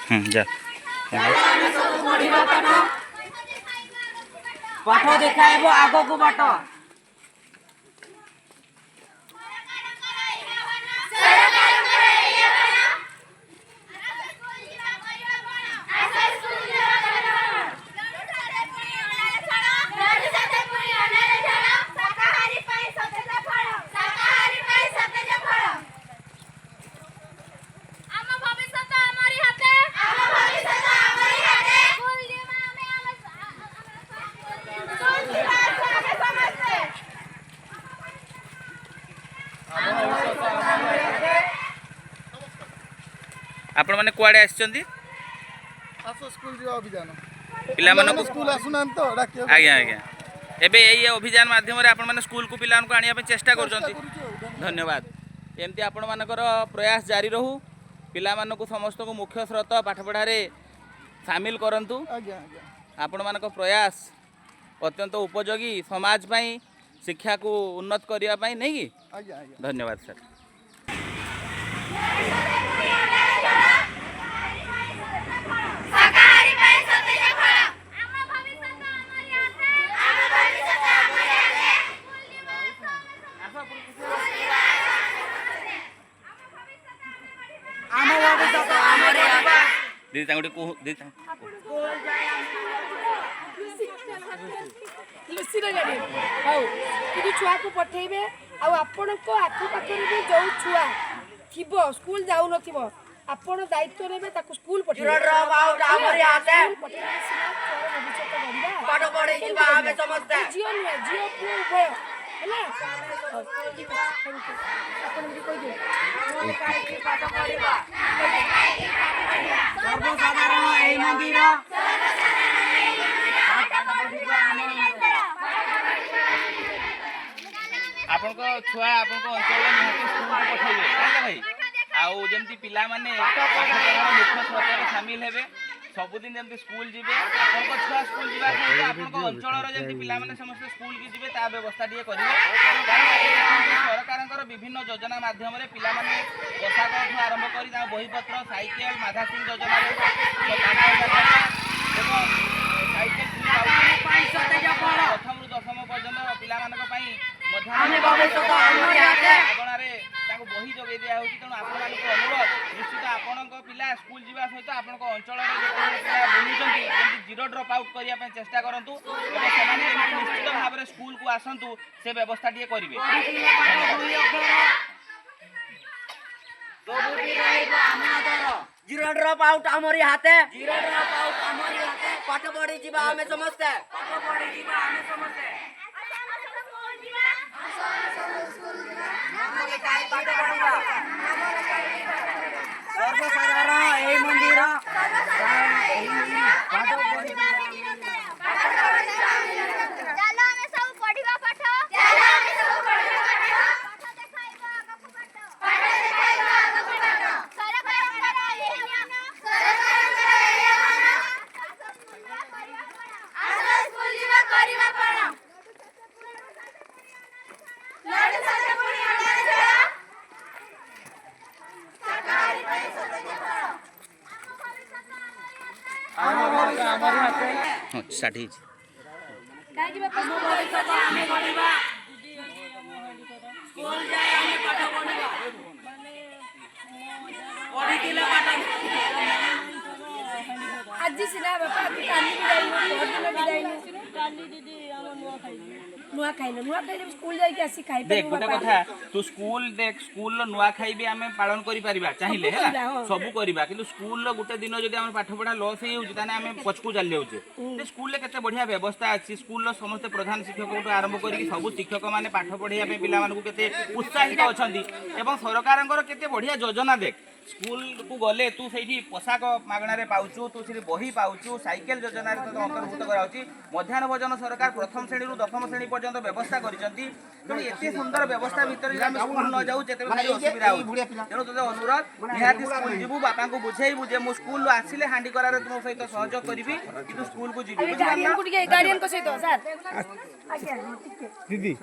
जा पाठ देखाइब आग को बाट आपण माने कुआडे आछंती स्कूल जो अभियान पिला माने स्कूल आसुना तो डाकियो आज्ञा आज्ञा एबे एई अभियान माध्यम रे आपण माने स्कूल को पिला को आनिया पे चेष्टा करछंती धन्यवाद एमती आपण मानकर प्रयास जारी रहू पिला मानक समस्त को मुख्य स्रोत पाठ पढ़ा रे शामिल करंतु आज्ञा आपण मानक प्रयास अत्यंत उपयोगी समाज पई शिक्षा को उन्नत करिया पई नहीं की आज्ञा धन्यवाद सर दीदी तांगुटी को दीदी लुसीर गाड़ी हाउ कि छुआ को पठेबे आ आपण को आखु पाखरे भी जो छुआ थिबो स्कूल जाउ नथिबो आपण दायित्व नेबे ताको स्कूल पठेबे जिरो बाउट हमर आते पाठ पढ़े जीवा हमें समझते जियो न जियो को उभय हैला आपण भी कोइ दे पाठ पढ़िबा सर्वसाधारण एई मंदिर आपण को छुआ आपण को अंचल निहाती स्कूल को पठाइबे काहे भाई आउ जेमती पिला माने पाठपढ़ार मुख्य स्रोत शामिल हेबे सबुदिन जेमती स्कूल जिबे आपण को छुआ स्कूल जिबा सहित आपण को अंचल रो जेमती पिला माने समस्त स्कूल की जिबे ता व्यवस्था दिए करिवे कारण सरकारंकर विभिन्न योजना माध्यम रे पिला माने पोशाक ठू आरंभ करी ता बही पत्र साइकेल माधा सिंह योजना रे साइकेल प्रथम रु दशम पर्यंत पिला मानक पई मागणारे बही जोगे दिया होची तेणु आपण मानक अनुरोध निश्चित आपणक पिला स्कूल जीवा सहित आपणक अंचल पिला बुलुचंती जेमती जीरो ड्रॉप आउट करिया पे चेष्टा करंतु एवं सेमाने निश्चित भाव में स्कूल को आसंतु से व्यवस्था टिए करिवे जीरो ड्रॉप आउट हमरी हाथे जीरो ड्रॉप आउट हमरी हाथे पाठ पढ़ी जीवा हमें समझते पाठ पढ़ी जीवा हमें समझते सर्वसाधारण एई मंदिर साठी काहे कि बापा हमें पढ़िबा स्कूल जाए हमें पाठ पढ़िबा पढ़ी दिले पाठ आज सिना बापा तू काली भी जाई बहुत दिन भी जाई काली दीदी हम नुआ खाइले स्कूल जाई के आसी खाइ देख गोटे कथा तू स्कूल देख स्कूल लो नुआ खाई भी आमे पालन करि परिबा चाहिए हैला सब करिबा किंतु स्कूल लो गुटे दिन जदी हम पाठ पढ़ा लॉस हे होउची ताने आमे पचकू चल जाउचे ते स्कूल ले केते बढ़िया व्यवस्था अछि स्कूल लो समस्त प्रधान शिक्षक को आरंभ करी सब शिक्षक माने पाठ पढ़िया पे पिला मानकु केते उत्साहित अछंती एवं सरकारंकर केते बढ़िया योजना देख स्कूल को गले तू सही पोशाक मागणारे पाउचु तू से बही पाउचु साइकेल योजना रे तो अंतर्भुक्त कराउची मध्याह्न भोजन सरकार प्रथम श्रेणी रु दशम श्रेणी पर्यंत व्यवस्था करिसंती तेणु एते सुंदर व्यवस्था भीतर जे हम स्कूल न जाऊ जेते भारी असुविधा हो तेणु तोते अनुरोध निहाती स्कूल जीवु बापा को बुझेइबु जे मु स्कूल आसिले हांडी करारे तुम सहित सहयोग करिवि किंतु स्कूल को जीवि गार्डियन को टिके गार्डियन को सहित सर दीदी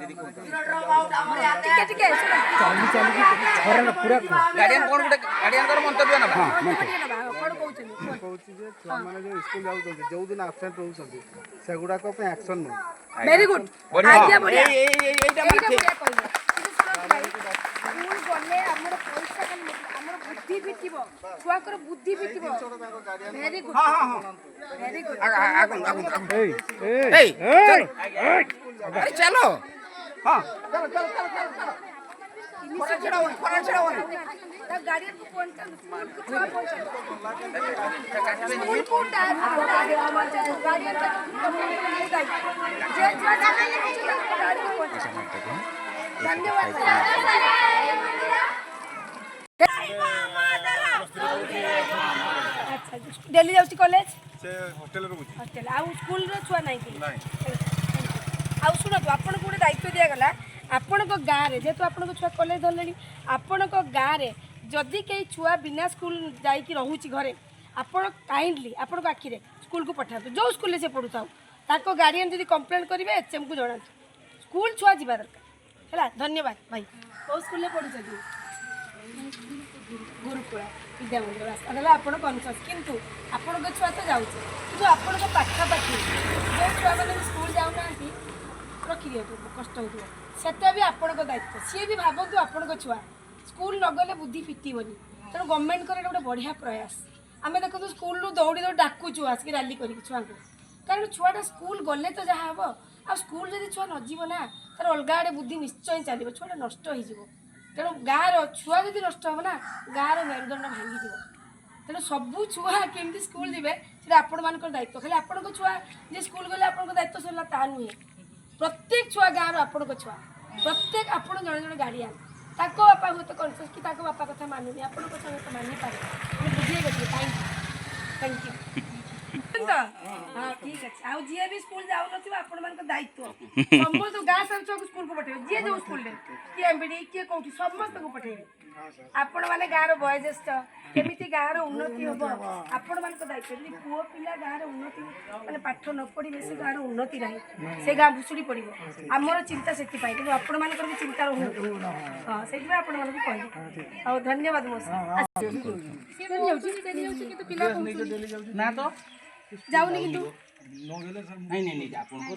टिके चाली चाली पूरा गार्डियन कोन गुटे गार्डियन कर मंतव्य ना कोन କହୁଛନ୍ତି କୁହନ୍ତୁ। କହୁଛି ଯେ ଛୁଆମାନେ ଯୋଉ ସ୍କୁଲ ଯାଉଛନ୍ତି ଯୋଉ ଦିନ ଆବସେଣ୍ଟ ରହୁଛନ୍ତି ସେଗୁଡାକ ପାଇଁ ଆକ୍ସନ ନେଉ। ଭେରି ଗୁଡ୍ ବଢିଆ ଆଜ୍ଞା ବଢିଆ ଏଇଟା ଏଇଟା ମାନେ ବଢିଆ ଠିକ। କହିଲେ। କିନ୍ତୁ ଶୁଣନ୍ତୁ ଭାଇ, ସ୍କୁଲ ଗଲେ ଆମର ପଇସା ଖାଲି ନୁହେଁ, ଆମର ବୁଦ୍ଧି ଫିଟିବ, ଛୁଆଙ୍କର ବୁଦ୍ଧି ଫିଟିବ। Very good very good. ଏଇ ଆରେ ଚାଲ ହଁ ଗାର୍ଡିଆନ କୁ ପହଞ୍ଚାନ୍ତୁ, ସ୍କୁଲକୁ ଛୁଆ ପହଞ୍ଚାନ୍ତୁ। ସ୍କୁଲକୁ ଗାର୍ଡିଆନ ଗାର୍ଡିଆନ ଯେ ଛୁଆ ଗାର୍ଡିଆନ ପହଞ୍ଚାନ୍ତୁ। ଧନ୍ୟବାଦ। ଆଚ୍ଛା ଡେଲି ଯାଉଛି କଲେଜ? ସେ ହୋଟେଲରେ ରହୁଛି। ହଷ୍ଟେଲ ଆଉ ସ୍କୁଲର ଛୁଆ ନାହିଁ କି? ଆଉ ଶୁଣନ୍ତୁ, ଆପଣଙ୍କୁ ଗୋଟେ ଦାୟିତ୍ୱ ଦିଆଗଲା, ଆପଣଙ୍କ ଗାଁରେ ଯେହେତୁ ଆପଣଙ୍କ ଛୁଆ କଲେଜ ଧରିଲେଣି, ଆପଣଙ୍କ ଗାଁରେ ଯଦି କେହି ଛୁଆ ବିନା ସ୍କୁଲ ଯାଇକି ରହୁଛି ଘରେ, ଆପଣ କାଇଣ୍ଡଲି ଆପଣଙ୍କ ଆଖିରେ ସ୍କୁଲକୁ ପଠାନ୍ତୁ। ଯେଉଁ ସ୍କୁଲରେ ସେ ପଢ଼ୁଥାଉ, ତାଙ୍କ ଗାର୍ଡିଆନ୍ ଯଦି କମ୍ପ୍ଲେନ୍ କରିବେ ଏଚ୍ଏମ୍କୁ ଜଣାନ୍ତୁ। ସ୍କୁଲ ଛୁଆ ଯିବା ଦରକାର ହେଲା। ଧନ୍ୟବାଦ ଭାଇ। କେଉଁ ସ୍କୁଲରେ ପଢ଼ୁଛନ୍ତି? ଗୁରୁକୁଳ ବିଦ୍ୟା ମନ୍ଦିର। ରାସ୍ତା ଦେଲେ ଆପଣ କନସିୟସ୍, କିନ୍ତୁ ଆପଣଙ୍କ ଛୁଆ ତ ଯାଉଛି, କିନ୍ତୁ ଆପଣଙ୍କ ପାଖାପାଖି ଯେଉଁ ଛୁଆମାନେ ସ୍କୁଲ ଯାଉନାହାନ୍ତି ରଖିଦିଅନ୍ତୁ, କଷ୍ଟ ହେଉଥିବ, ସେଟା ବି ଆପଣଙ୍କ ଦାୟିତ୍ୱ। ସିଏ ବି ଭାବନ୍ତୁ ଆପଣଙ୍କ ଛୁଆ ସ୍କୁଲ ନ ଗଲେ ବୁଦ୍ଧି ଫିଟିବନି। ତେଣୁ ଗଭର୍ଣ୍ଣମେଣ୍ଟଙ୍କର ଏଇଟା ଗୋଟେ ବଢ଼ିଆ ପ୍ରୟାସ। ଆମେ ଦେଖନ୍ତୁ ସ୍କୁଲରୁ ଦୌଡ଼ି ଦୌଡ଼ି ଡାକୁଛୁ ଆସିକି ରାଲି କରିକି ଛୁଆଙ୍କୁ, କାରଣ ଛୁଆଟା ସ୍କୁଲ ଗଲେ ତ ଯାହା ହେବ। ଆଉ ସ୍କୁଲ ଯଦି ଛୁଆ ନ ଯିବ ନା, ତାର ଅଲଗା ଆଡ଼େ ବୁଦ୍ଧି ନିଶ୍ଚୟ ଚାଲିବ, ଛୁଆଟା ନଷ୍ଟ ହେଇଯିବ। ତେଣୁ ଗାଁର ଛୁଆ ଯଦି ନଷ୍ଟ ହେବ ନା, ଗାଁର ମେରୁଦଣ୍ଡ ଭାଙ୍ଗିଯିବ। ତେଣୁ ସବୁ ଛୁଆ କେମିତି ସ୍କୁଲ ଯିବେ ସେଇଟା ଆପଣମାନଙ୍କର ଦାୟିତ୍ୱ। ଖାଲି ଆପଣଙ୍କ ଛୁଆ ଯେ ସ୍କୁଲ ଗଲେ ଆପଣଙ୍କ ଦାୟିତ୍ୱ ସରିଲା ତାହା ନୁହେଁ। ପ୍ରତ୍ୟେକ ଛୁଆ ଗାଁର ଆପଣଙ୍କ ଛୁଆ, ପ୍ରତ୍ୟେକ ଆପଣ ଜଣେ ଜଣେ ଗାର୍ଡିଆନ୍। ତାଙ୍କ ବାପା ହୁଏତ କନସିୟସ୍ କି ତାଙ୍କ ବାପା କଥା ମାନୁନି, ଆପଣଙ୍କ କଥା ହୁଏତ ମାନିପାରେ। ଆମେ ବୁଝେଇବେ ଟିକେ। Thank you. ହଁ ଠିକ୍ ଅଛି। ଆଉ ଯିଏ ବି ସ୍କୁଲ ଯାଉନଥିବ ଆପଣମାନଙ୍କ ଦାୟିତ୍ୱ, ସମସ୍ତ ଗାଁ ସାରା ଛୁଆକୁ ସ୍କୁଲକୁ ପଠେଇବେ। ଯିଏ ଯେଉଁ ସ୍କୁଲରେ, କିଏ ଏମ୍ବିଡି କିଏ କୋଉଠି, ସମସ୍ତଙ୍କୁ ପଠେଇବେ। ଆପଣମାନେ ଗାଁର ବয়োଜ୍ୟେଷ୍ଠ, କେମିତି ଗାଁର ଉନ୍ନତି ହେବ ଆପଣମାନଙ୍କ ଦାୟିତ୍ୱ। ଯଦି ପୁଅ ପିଲା ଗାଁର ଉନ୍ନତି ମାନେ ପାଠ ନ ପଢ଼ିବେ, ସେ ଗାଁର ଉନ୍ନତି ନାହିଁ, ସେ ଗାଁ ଭୁଷୁଡ଼ି ପଡ଼ିବ। ଆମର ଚିନ୍ତା ସେଥିପାଇଁ, କିନ୍ତୁ ଆପଣମାନଙ୍କର ବି ଚିନ୍ତା ରହୁନି। ହଁ ସେଇଥିପାଇଁ ଆପଣମାନଙ୍କୁ କହିବି। ହଉ ଧନ୍ୟବାଦ। ମୋ ଯାଉଛି କିନ୍ତୁ ପିଲା ନା ତ ଯାଉନି କିନ୍ତୁ ନାଇଁ ଆପଣଙ୍କୁ